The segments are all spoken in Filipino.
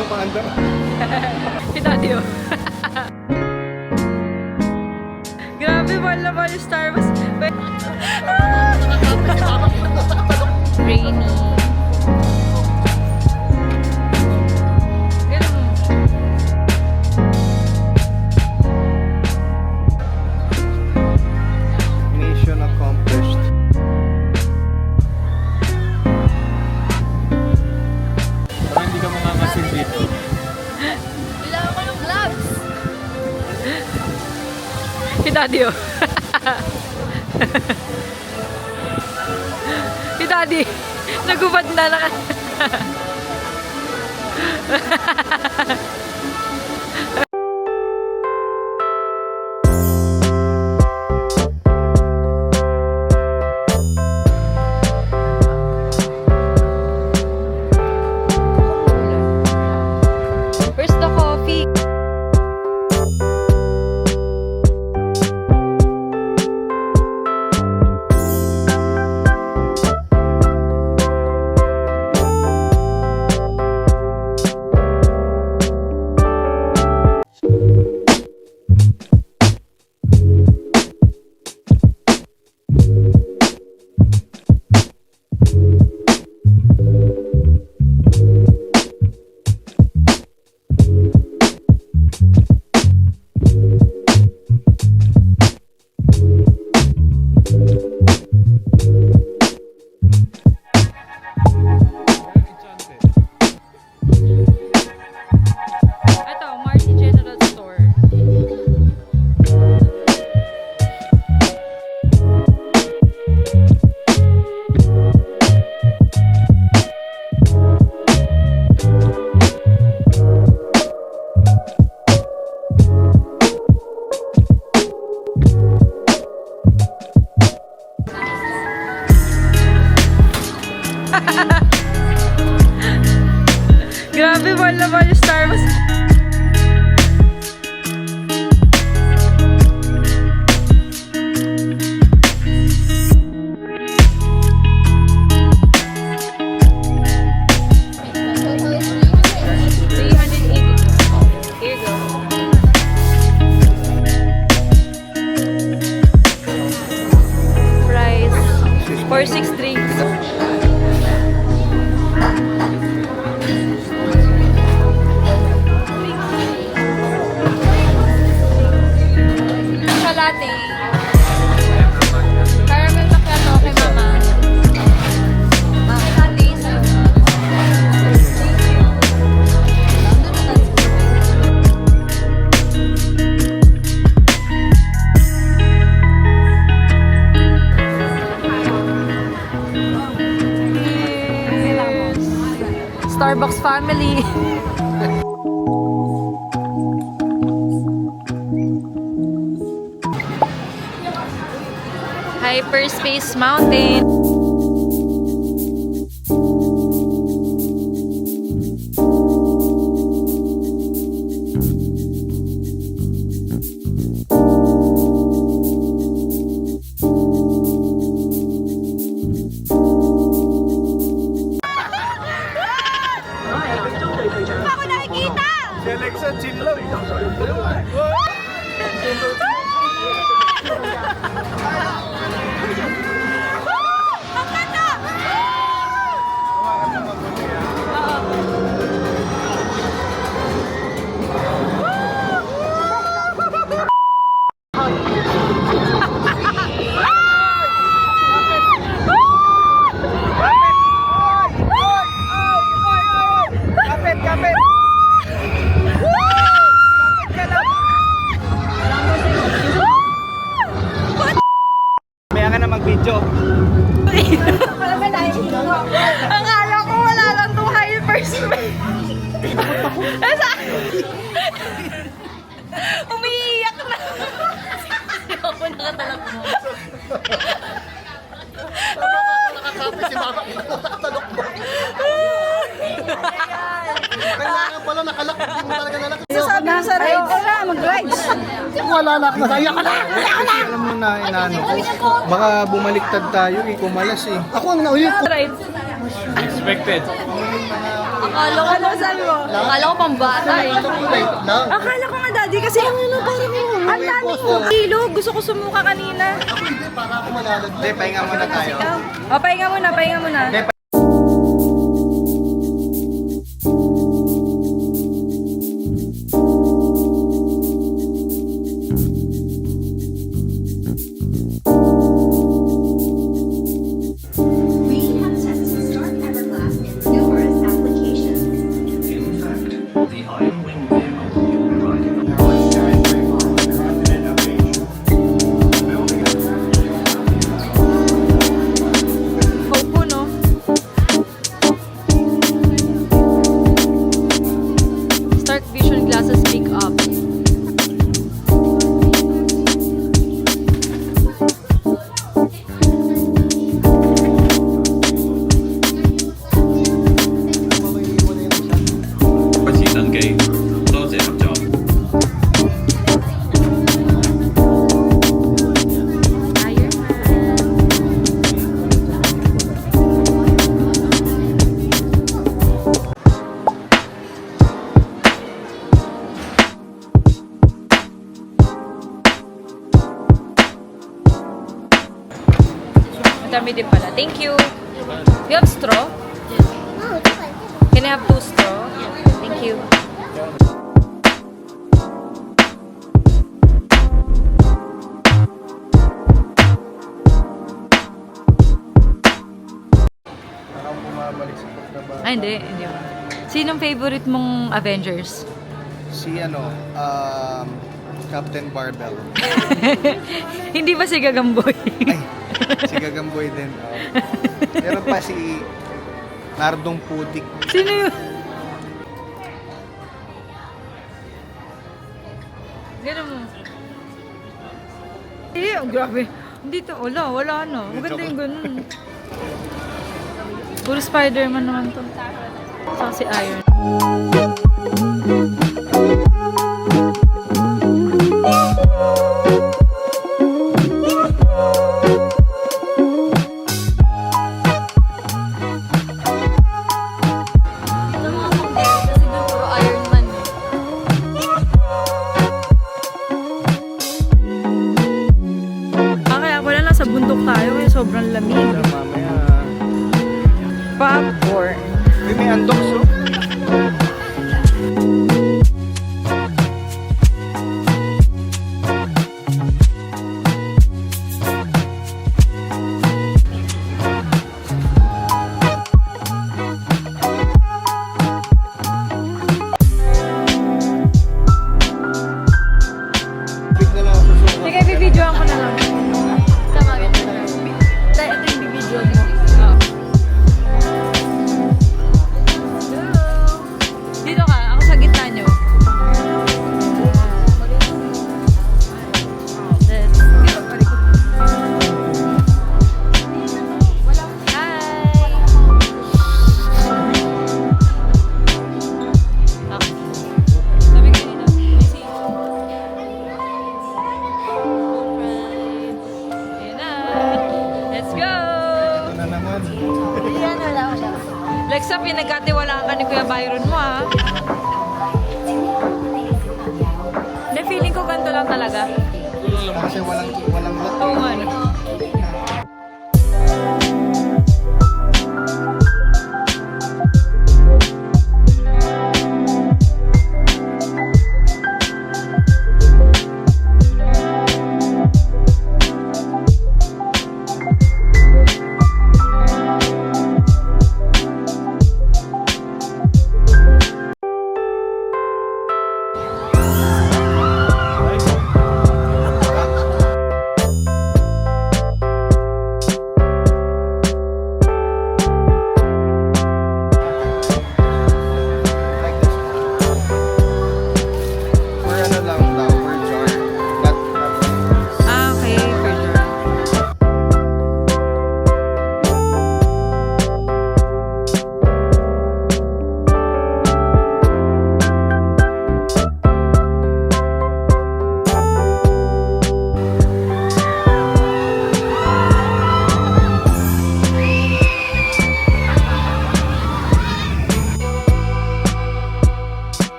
tayo paanda. Pinadi oh. Grabe, mahal na mahal yung Star Wars. Rainy. Mission accomplished. Parang hindi ka makakasin dito. Kailangan ko ng gloves. Pinadi oh. Si Daddy, nagubad na lang. Where's the coffee? Ito, Marty General Store. Grabe, mahal na mahal yung Star Wars. Here you go. Price 463. Chocolate. Caramel macchiato kay mama. Starbucks family. Hyperspace Mountain. Ako nakikita! Si Alexa, chill lang. Ang ganda! Kapit, kapit! Maya ka na mag-video. Akala ko wala lang tong hyperspace. Umiiyak na. Ako nakatalak mo. Nakakapit si mama. Nakatalok mo. Kailangan pala nakalak. Hindi mo talaga nalak. Sasabi ko sa ride ko na, mag-rides. Wala na. Masaya ka na. Alam mo na, inaano ko. Baka bumaliktad tayo, kumalas eh. Ako ang naulit ko. Rides. Expected. Akala ko, ano sabi mo? Akala ko pang bata eh. Light lang. Akala ko nga daddy kasi ang ano parang ang daming kilo. Gusto ko sumuka kanina. Ako hindi, para ako malalaglag. Hindi, pahinga muna tayo. O, pahinga muna, pahinga muna. We have tested Stark Everglass in numerous applications. In fact, the Iron Wing vehicle you'll be riding on our skyscraper on the continent of Asia. Building Opo, no? Stark Vision glasses pick up. President Gate, close it up, John. Iron Man. Madami din pala. Thank you. You have straw? Can I have 2 straw? Thank you. Parang bumabalik sa pagtrabaho. Ay, hindi. Sinong favorite mong Avengers? Si Captain Barbell. Hindi ba si Gagamboy? Ay, si Gagamboy din. Oh. Meron pa si Nardong Putik. Sino yun? Ganun mo. Eh, ang grabe. Hindi to, wala na. Maganda yung ganun. Puro Spider-Man naman to. Saka si Iron. Kasi doon puro Iron Man. Kaya wala lang sa bundok tayo kaya sobrang lamig. Mamaya. Popcorn. May andoks, oh. Bigla lang ako susuka. Sige, bibidyoan ko na lang. Tama, ganyan na lang. Ito yung bibidyoan mo. Dito ka, ako sa gitna nyo. Let's go! Ito na naman. Lexa, pinagkatiwalaan ka ni Kuya Byron mo, ha? Hindi, feeling ko ganito lang talaga. Kasi walang lot. Oo nga, no?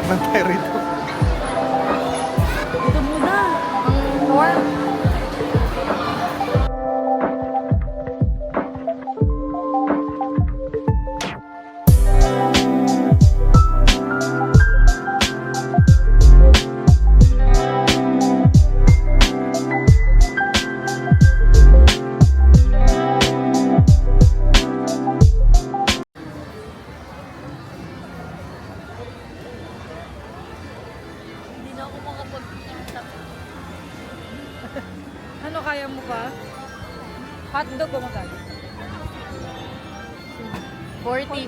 ikot lang tayo rito. Ito muna. Ang tour. Hindi na ako makapag-tiktok. Ano, kaya mo pa? Hotdog o magkano? $40.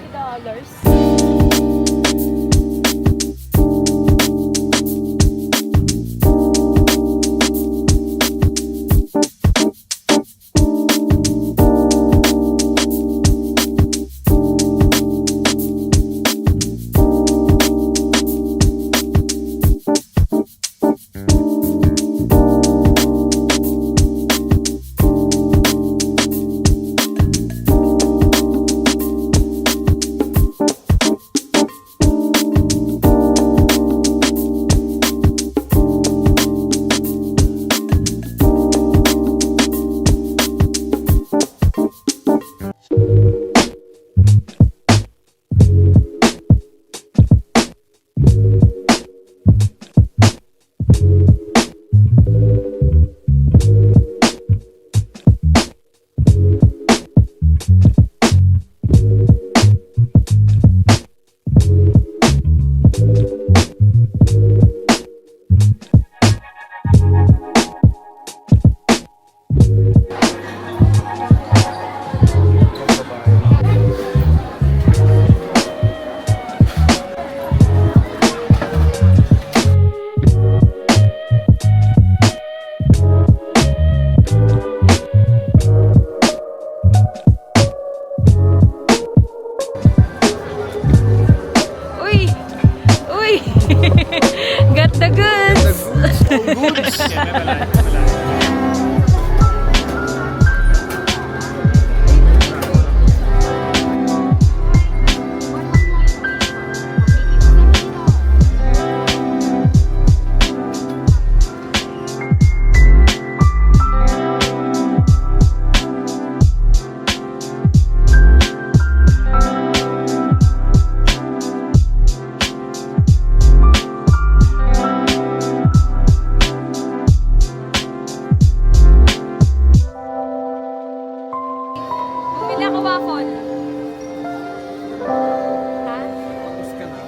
Uy! Uy! Got the goods! Bumili ako waffle. Ha? Tapos ka na.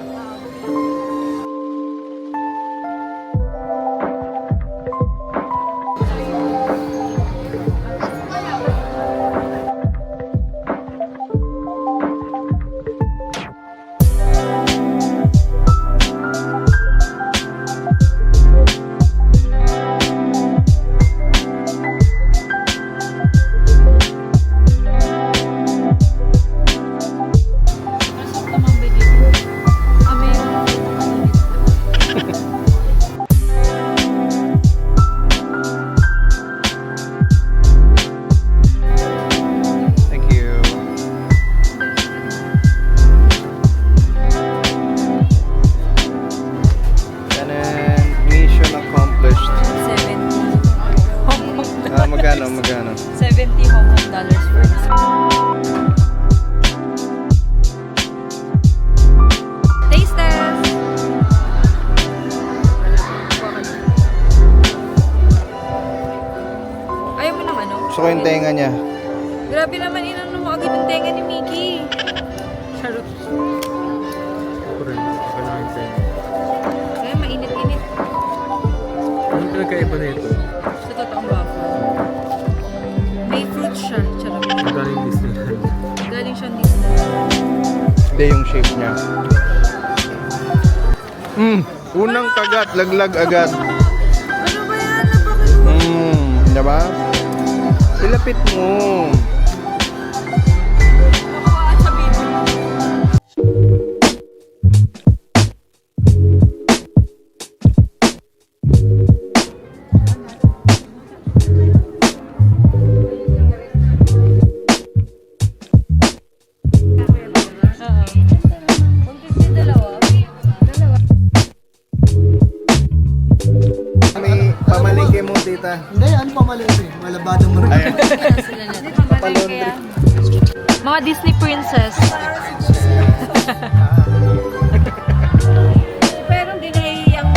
Masok naman ba dito? Kami yung Thank you. Tanan, mission accomplished. 70 Hong Kong Ah, magkano? 70 Hong Kong dollars for this. Taste test! Ayaw mo ng ano? Gusto ko yung tenga niya. Grabe naman, inano mo agad yung tenga ni Mickey. Charot. Ako rin. Ako lang yung sa'yo. Kaya mainit-init. Anong pinagkaiba na ito? Sa totoong waffle. May fruit siya. Charot. Ang galing Disneyland. Galing siyang Disney. Hindi yung shape niya. Unang kagat, laglag agad. Ano ba yan? Napakalo. Diba? Ilapit mo. Nakawaan sa video. Oo. 150 dalawa. Dalawa. tita. Hindi, ano pa mali ito eh? Malabado mo rin. Ayan. Sila na. Papalaundry. Mga Disney princess. Pero hindi nahihiyang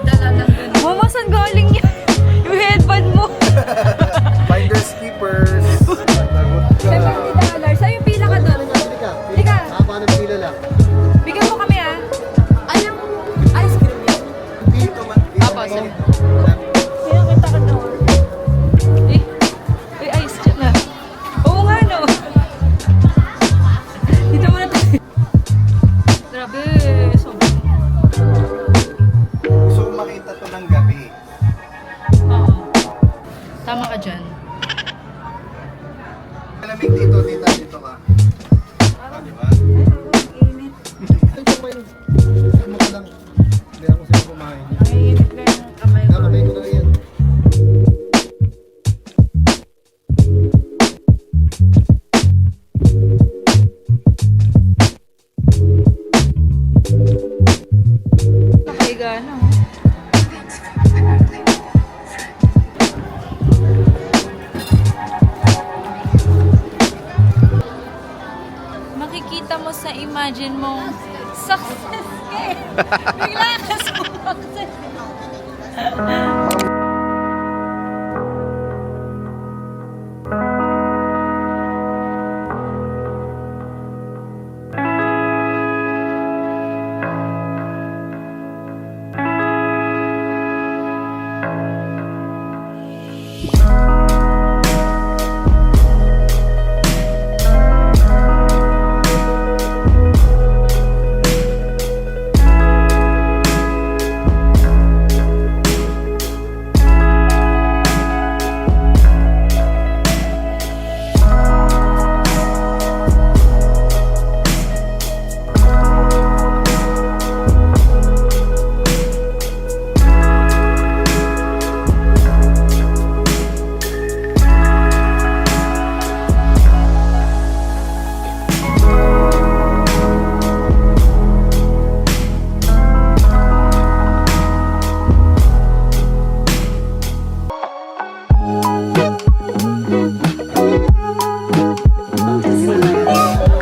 dala ng ganun. Mama, saan galing yan? Yung headband mo. Finders keepers. Lagot ka. $70. Sa'yo yung pila ka doon. Halika. Halika. Paano pila lang? Bigyan mo kami ah. Alam mo, ice cream yan. Dito man. Apo, sige. Sino kita ka doon? Eh, ayos dyan na. Oo nga, no? Dito muna tayo. Grabe, sobrang. Gusto ko makita to ng gabi. Oo. Tama ka dyan. Malamig dito, tita. Dito ka. Ah, di ba? Init. Ay, kumain. Ano ka lang. Hindi ako sila kumain. Ang init lang yung kamay ko. Nakamay ko na yan. Nakahiga na. Makikita mo sa imagine mo, success ka eh. Bigla ka sumakses.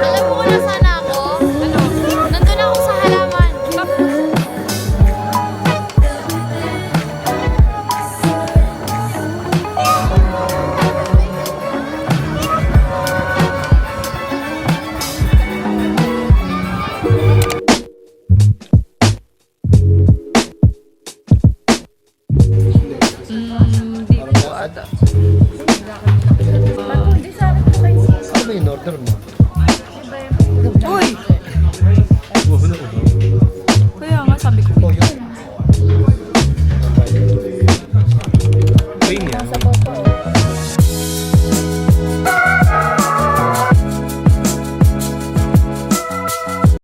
Alam mo kung nasaan ako? Ano? Nandun ako sa halaman. Hindi ko ata. Hindi sa akin po kayo. Ano ba yung order mo?